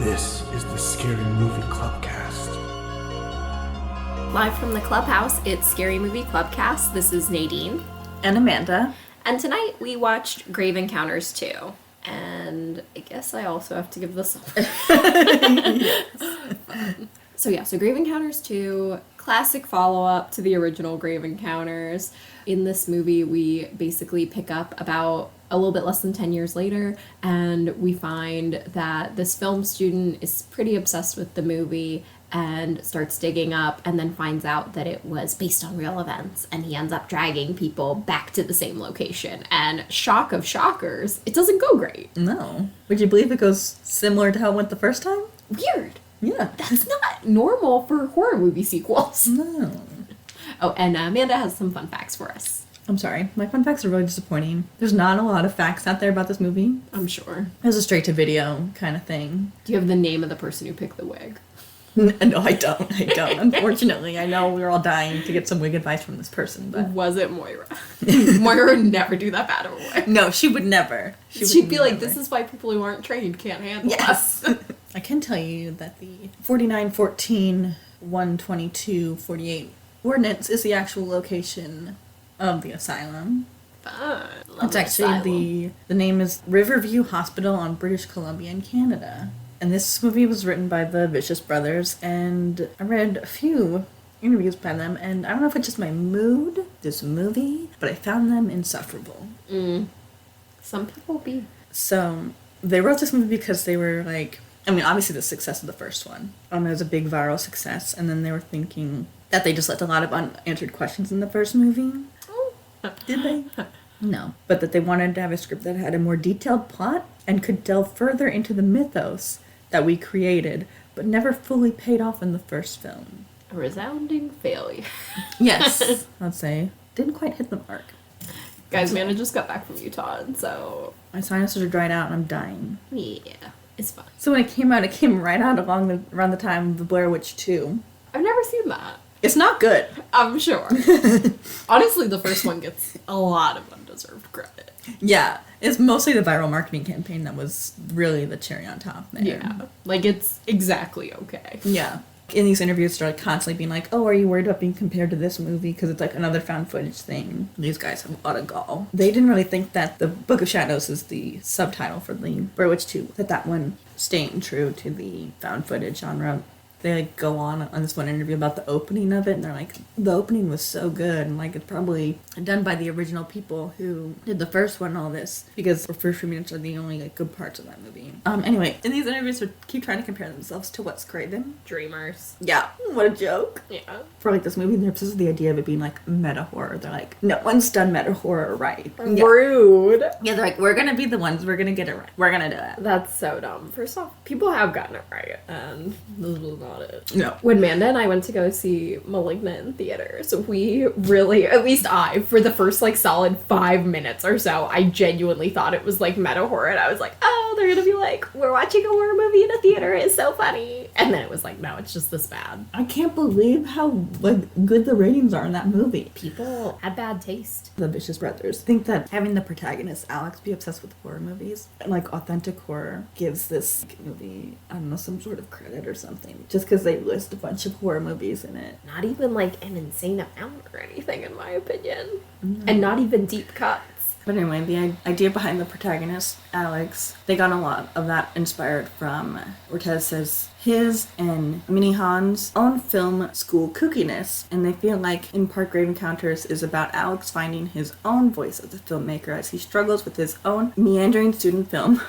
This is the Scary Movie Clubcast. Live from the clubhouse, it's Scary Movie Clubcast. This is Nadine. And Amanda. And tonight we watched Grave Encounters 2. And I guess I also have to give this up. So Grave Encounters 2, classic follow-up to the original Grave Encounters. In this movie, we basically pick up about a little bit less than 10 years later, and we find that this film student is pretty obsessed with the movie and starts digging up and then finds out that it was based on real events, and he ends up dragging people back to the same location. And shock of shockers, it doesn't go great. No. Would you believe it goes similar to how it went the first time? Weird. Yeah. That's not normal for horror movie sequels. No. Oh, and Amanda has some fun facts for us. I'm sorry. My fun facts are really disappointing. There's not a lot of facts out there about this movie. I'm sure. It's a straight-to-video kind of thing. Do you have the name of the person who picked the wig? No, I don't. Unfortunately, I know we're all dying to get some wig advice from this person, but... Was it Moira? Moira would never do that bad of a wig. No, she would never. She'd be like, this is why people who aren't trained can't handle us. I can tell you that the 4914 122 48 ordinance is the actual location of the asylum. Fun. It's actually the name is Riverview Hospital on British Columbia in Canada. And this movie was written by the Vicious Brothers, and I read a few interviews by them, and I don't know if it's just my mood, this movie, but I found them insufferable. Some people be. So, they wrote this movie because they were like, I mean, obviously the success of the first one. It was a big viral success, and then they were thinking that they just left a lot of unanswered questions in the first movie. Did they? No. But that they wanted to have a script that had a more detailed plot and could delve further into the mythos that we created, but never fully paid off in the first film. A resounding failure. Yes. I'd say. Didn't quite hit the mark. Guys, Amanda just got back from Utah, and so... My sinuses are dried out and I'm dying. Yeah, it's fine. So when it came right out around the time of The Blair Witch 2. I've never seen that. It's not good. I'm sure. Honestly, the first one gets a lot of undeserved credit. Yeah. It's mostly the viral marketing campaign that was really the cherry on top there. Yeah. Like, it's exactly okay. Yeah. In these interviews, they're like constantly being like, oh, are you worried about being compared to this movie? Because it's like another found footage thing. These guys have a lot of gall. They didn't really think that The Book of Shadows is the subtitle for the Blair Witch 2. That one staying true to the found footage genre. They like go on this one interview about the opening of it, and they're like, the opening was so good, and like it's probably done by the original people who did the first one and all this, because the first few minutes are the only like good parts of that movie. Anyway, in these interviews, they keep trying to compare themselves to Wes Craven. Dreamers. Yeah, what a joke. Yeah. For like this movie, they're obsessed with the idea of it being like meta horror. They're like, no one's done meta horror right. Yeah. Rude. Yeah, they're like, we're gonna be the ones, we're gonna get it right. We're gonna do it. That's so dumb. First off, people have gotten it right, and this was not it. No. When Amanda and I went to go see Malignant in theaters, we really, at least I, for the first like solid 5 minutes or so, I genuinely thought it was like meta horror, and I was like, oh, they're gonna be like, we're watching a horror movie in a theater, it's so funny. And then it was like, no, it's just this bad. I can't believe how like good the ratings are in that movie. People had bad taste. The Vicious Brothers think that having the protagonist Alex be obsessed with horror movies and like authentic horror gives this movie, I don't know, some sort of credit or something, just because they list a bunch of horror movies in it. Not even like an insane amount or anything, in my opinion. And not even deep cuts. But anyway, the idea behind the protagonist, Alex, they got a lot of that inspired from, Ortez says, his and Minnie Han's own film school kookiness. And they feel like in part Grave Encounters is about Alex finding his own voice as a filmmaker as he struggles with his own meandering student film,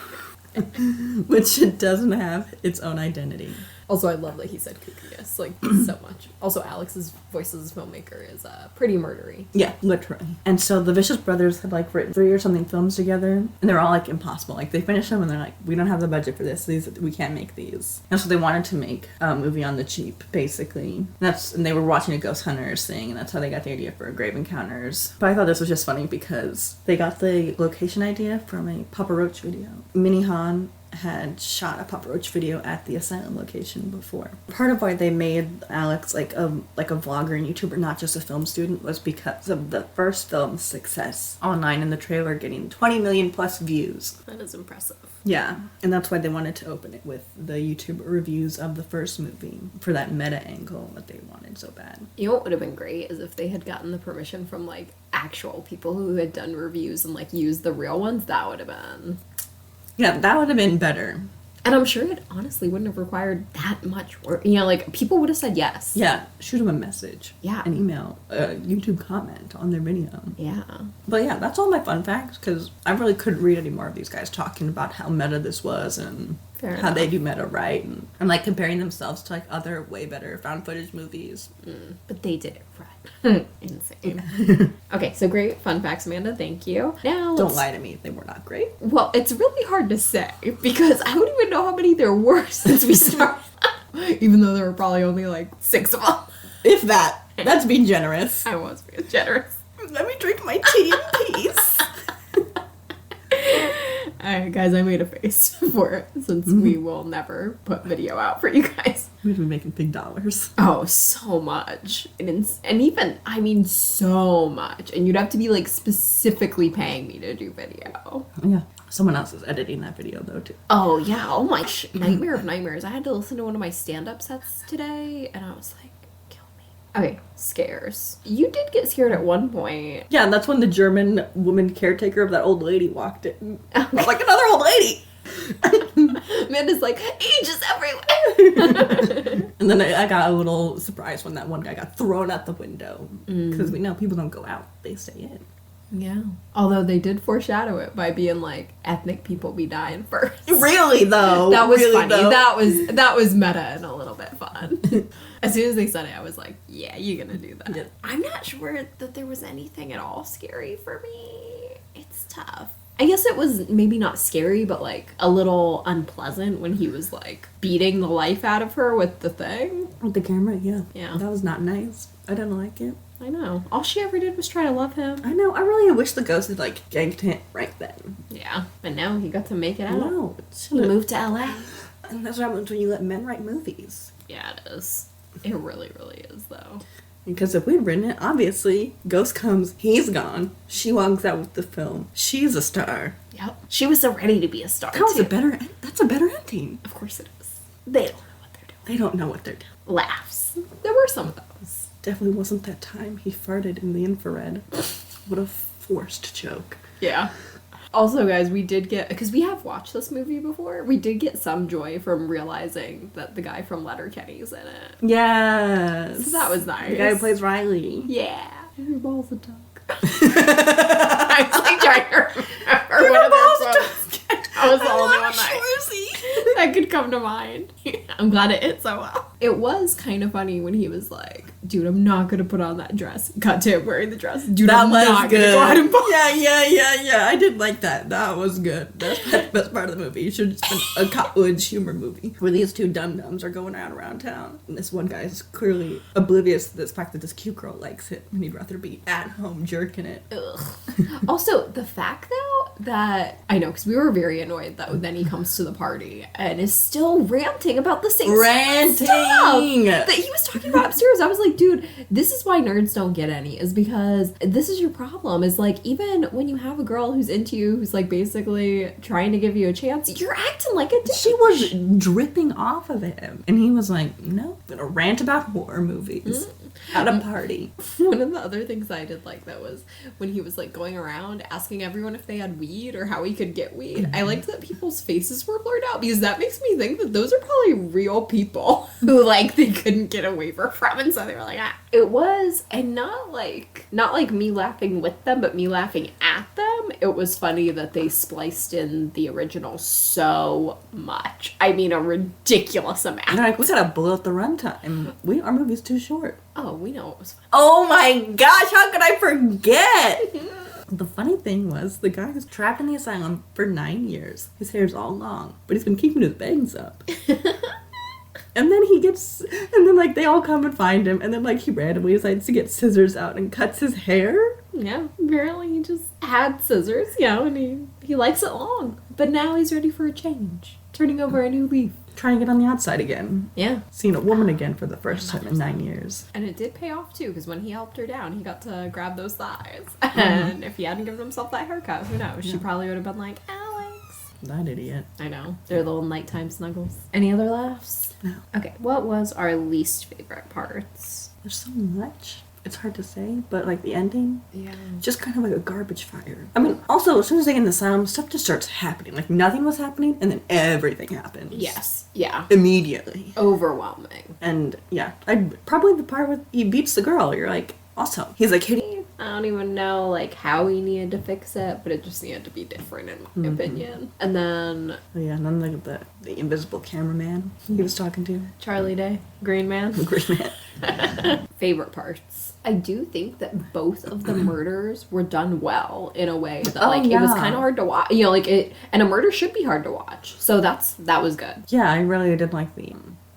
which doesn't have its own identity. Also, I love that he said kookiness, like, so much. Also, Alex's voice as a filmmaker is pretty murdery. Yeah, literally. And so the Vicious Brothers had, like, written 3 or something films together, and they were all, like, impossible. Like, they finished them, and they're like, we don't have the budget for this. We can't make these. And so they wanted to make a movie on the cheap, basically. And they were watching a Ghost Hunters thing, and that's how they got the idea for Grave Encounters. But I thought this was just funny because they got the location idea from a Papa Roach video. Minnie Han had shot a Papa Roach video at the asylum location before. Part of why they made Alex like a vlogger and YouTuber, not just a film student, was because of the first film's success online and the trailer getting 20 million plus views. That is impressive. Yeah, and that's why they wanted to open it with the YouTube reviews of the first movie for that meta angle that they wanted so bad. You know what would have been great is if they had gotten the permission from, like, actual people who had done reviews and, like, used the real ones. That would have been... Yeah, that would have been better. And I'm sure it honestly wouldn't have required that much work. You know, like, people would have said yes. Yeah, shoot them a message. Yeah. An email, a YouTube comment on their video. Yeah. But yeah, that's all my fun facts, because I really couldn't read any more of these guys talking about how meta this was and Fair how they enough. do meta right. And like comparing themselves to like other way better found footage movies. But they did it right. Insane. Okay, so great fun facts, Amanda. Thank you. Now Don't lie to me, they were not great. Well, it's really hard to say because I don't even know how many there were since we started. Even though there were probably only like 6 of them. If that. That's being generous. I was being generous. Let me drink my tea in peace. Alright, guys, I made a face for it since we will never put video out for you guys. We'd be making big dollars. Oh, so much. And even, I mean, so much. And you'd have to be, like, specifically paying me to do video. Yeah. Someone else is editing that video though too. Oh, yeah. Oh, my nightmare of nightmares. I had to listen to one of my stand-up sets today, and I was like, kill me. Okay, scares. You did get scared at one point. Yeah, and that's when the German woman caretaker of that old lady walked in. I was like, another old lady! Amanda's like, ages everywhere! And then I got a little surprised when that one guy got thrown out the window. Because we know people don't go out, they stay in. Yeah. Although they did foreshadow it by being like, ethnic people be dying first. Really though? That was really, funny. though. That was meta and a little bit fun. As soon as they said it, I was like, yeah, you're gonna do that. Yeah. I'm not sure that there was anything at all scary for me. It's tough. I guess it was maybe not scary, but like a little unpleasant when he was like beating the life out of her with the thing. With the camera, yeah. Yeah. That was not nice. I didn't like it. I know. All she ever did was try to love him. I know. I really wish the ghost had like ganked him right then. Yeah. But now he got to make it out. No. He moved to LA. And that's what happens when you let men write movies. Yeah, it is. It really, really is, though. Because if we'd written it, obviously, ghost comes, he's gone. She walks out with the film. She's a star. Yep. She was so ready to be a star, That was too. that's a better ending. Of course it is. They don't know what they're doing. They don't know what they're doing. Laughs. There were some of those. Definitely wasn't that time he farted in the infrared. What a forced joke. Yeah. Also, guys, we did get, because we have watched this movie before, we did get some joy from realizing that the guy from Letterkenny's in it. Yes. So that was nice. The guy who plays Riley. Yeah. Your balls a duck. I was like trying to remember what other quotes. I was the only one that could come to mind. I'm glad it hit so well. It was kind of funny when he was like, dude, I'm not gonna put on that dress. Cut to him wearing the dress. Dude, That I'm was not good. gonna go out and buy. Yeah. I did like that. That was good. That's the best part of the movie. It should have been a college humor movie where these two dum-dums are going around town. And this one guy is clearly oblivious to this fact that this cute girl likes it and he'd rather be at home jerking it. Ugh. Also, the fact though that I know, because we were very annoyed that then he comes to the party and is still ranting about the same Ranting! stuff that he was talking about upstairs. I was like, dude, this is why nerds don't get any, is because this is your problem. Is like, even when you have a girl who's into you, who's like basically trying to give you a chance, you're acting like a dick. She was dripping off of him. And he was like, no, I'm gonna rant about horror movies at a party. One of the other things I did like that was when he was like going around asking everyone if they had weed or how he could get weed. I liked that people's faces were blurred out because that makes me think that those are probably real people who like they couldn't get a waiver from, and so they were like, ah. It was, and not like me laughing with them, but me laughing at them. It was funny that they spliced in the original so much. I mean, a ridiculous amount. And they're like, we gotta blow up the runtime. Our movie's too short. Oh, we know it was fun. Oh my gosh, how could I forget? The funny thing was, the guy was trapped in the asylum for 9 years. His hair's all long, but he's been keeping his bangs up. And then like they all come and find him, and then like he randomly decides to get scissors out and cuts his hair. Yeah, apparently he just had scissors, and he likes it long. But now he's ready for a change. Turning over a new leaf. Trying to get on the outside again. Yeah. Seeing a woman again for the first time in 9 years. And it did pay off, too, because when he helped her down, he got to grab those thighs. And if he hadn't given himself that haircut, who knows? She probably would have been like, Alex. That idiot. I know. Their little nighttime snuggles. Any other laughs? No. Okay, what was our least favorite parts? There's so much. It's hard to say, but like the ending, Yeah. just kind of like a garbage fire. I mean, also, as soon as they get in the asylum, stuff just starts happening. Like nothing was happening, and then everything happens. Yes. Yeah. Immediately. Overwhelming. And yeah, probably the part where he beats the girl. You're like, awesome. He's like hitting. I don't even know like how he needed to fix it, but it just needed to be different in my opinion. And then Oh yeah, and then the invisible cameraman he was talking to. Charlie Day, Green Man. Green Man. Favorite parts. I do think that both of the murders were done well in a way that like it was yeah. kind of hard to watch. You know, like it, and a murder should be hard to watch. So that was good. Yeah, I really did like the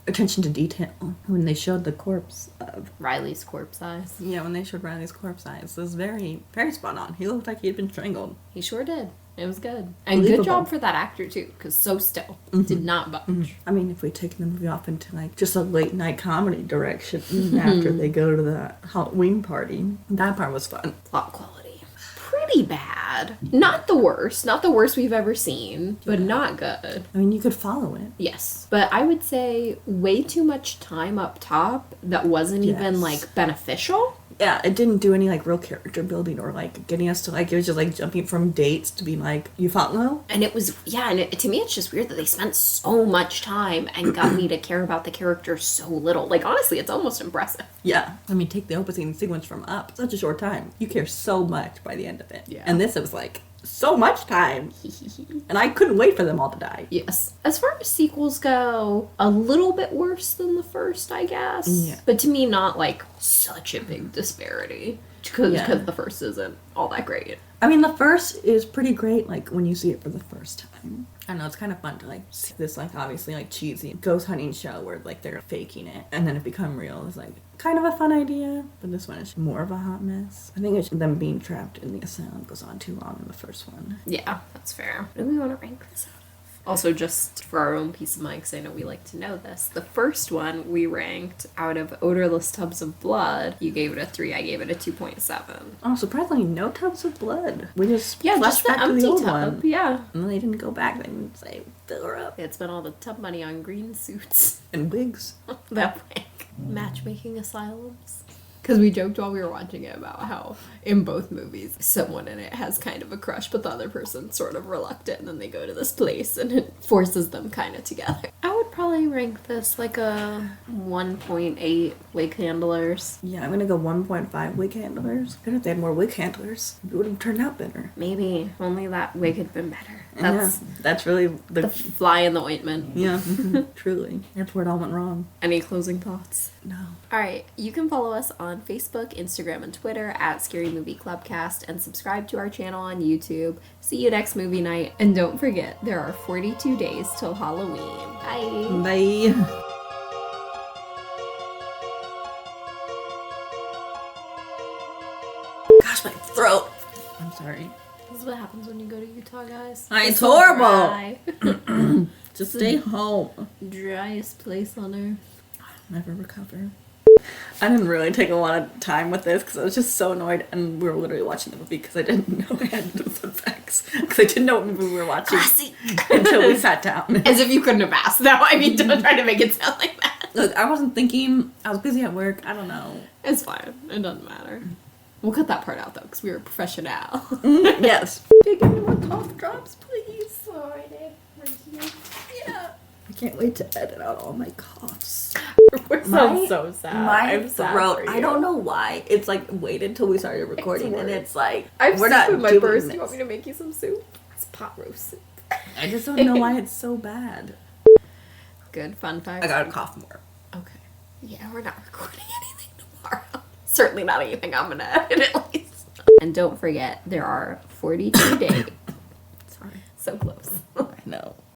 attention to detail when they showed the corpse of Riley's corpse eyes. Yeah, when they showed Riley's corpse eyes, it was very, very spot on. He looked like he had been strangled. He sure did. It was good. And good Believable. job for that actor, too, because so still. Did not budge. I mean, if we take the movie off into like just a late night comedy direction after they go to the Halloween party, that part was fun. Plot quality. Pretty bad. Not the worst. Not the worst we've ever seen, but not good. I mean, you could follow it. Yes. But I would say way too much time up top that wasn't even Yes. like beneficial. Yeah, it didn't do any like real character building or like getting us to like, it was just like jumping from dates to being like, you follow? And it was, yeah, and to me it's just weird that they spent so much time and got me to care about the character so little. Like, honestly, it's almost impressive. Yeah. I mean, take the opening sequence from Up. Such a short time. You care so much by the end of it. Yeah. And this, it was like, so much time. And I couldn't wait for them all to die. Yes. As far as sequels go, a little bit worse than the first, I guess. Yeah. But to me, not like such a big disparity. Because Yeah. the first isn't all that great. I mean, the first is pretty great, like, when you see it for the first time. I know, it's kind of fun to, like, see this, like, obviously, like, cheesy ghost hunting show where, like, they're faking it, and then it become real. It's, like, kind of a fun idea, but this one is more of a hot mess. I think it's them being trapped in the asylum goes on too long in the first one. Yeah, that's fair. Do we want to rank this out? Also, just for our own peace of mind, because I know we like to know this, the first one we ranked out of Odorless Tubs of Blood. You gave it a 3, I gave it a 2.7. Oh, surprisingly, no tubs of blood. We just Yeah, flashed just the back to empty the old tub. one. Yeah. And then they didn't go back. They didn't say, fill her up. It's been all the tub money on green suits. And wigs. That like matchmaking asylums. Because we joked while we were watching it about how in both movies someone in it has kind of a crush, but the other person's sort of reluctant, and then they go to this place and it forces them kind of together. I would probably rank this like a 1.8 wig handlers. Yeah, I'm gonna go 1.5 wig handlers. I bet if they had more wig handlers, it would have turned out better. Maybe only that wig had been better. Yeah, that's really the fly in the ointment. Yeah, truly. That's where it all went wrong. Any closing thoughts? No. Alright, you can follow us on Facebook, Instagram, and Twitter at Scary Movie Clubcast, and subscribe to our channel on YouTube. See you next movie night, and don't forget, there are 42 days till Halloween. Bye! Bye. Gosh, my throat. I'm sorry. This is what happens when you go to Utah, guys. It's so horrible. dry. Just stay home. Driest place on earth. Never recover. I didn't really take a lot of time with this because I was just so annoyed, and we were literally watching the movie because I didn't know I had those effects because I didn't know what movie we were watching until we sat down. As if you couldn't have asked. No, I mean, don't try to make it sound like that. Look, I wasn't thinking. I was busy at work. I don't know. It's fine. It doesn't matter. We'll cut that part out, though, because we were professional. Yes. Hey, give me more cough drops, please. Sorry, right here. Yeah. I can't wait to edit out all my coughs. We're so sad. My I'm sad throat. for you. I don't know why. It's like waited till we started recording, and worse. it's like I'm we're not with my doing burst. this. You want me to make you some soup? It's pot roast soup. I just don't know why it's so bad. Good fun fact. I gotta cough more. Okay. Yeah, we're not recording anything tomorrow. Certainly not anything I'm gonna edit at least. And don't forget, there are 42 days.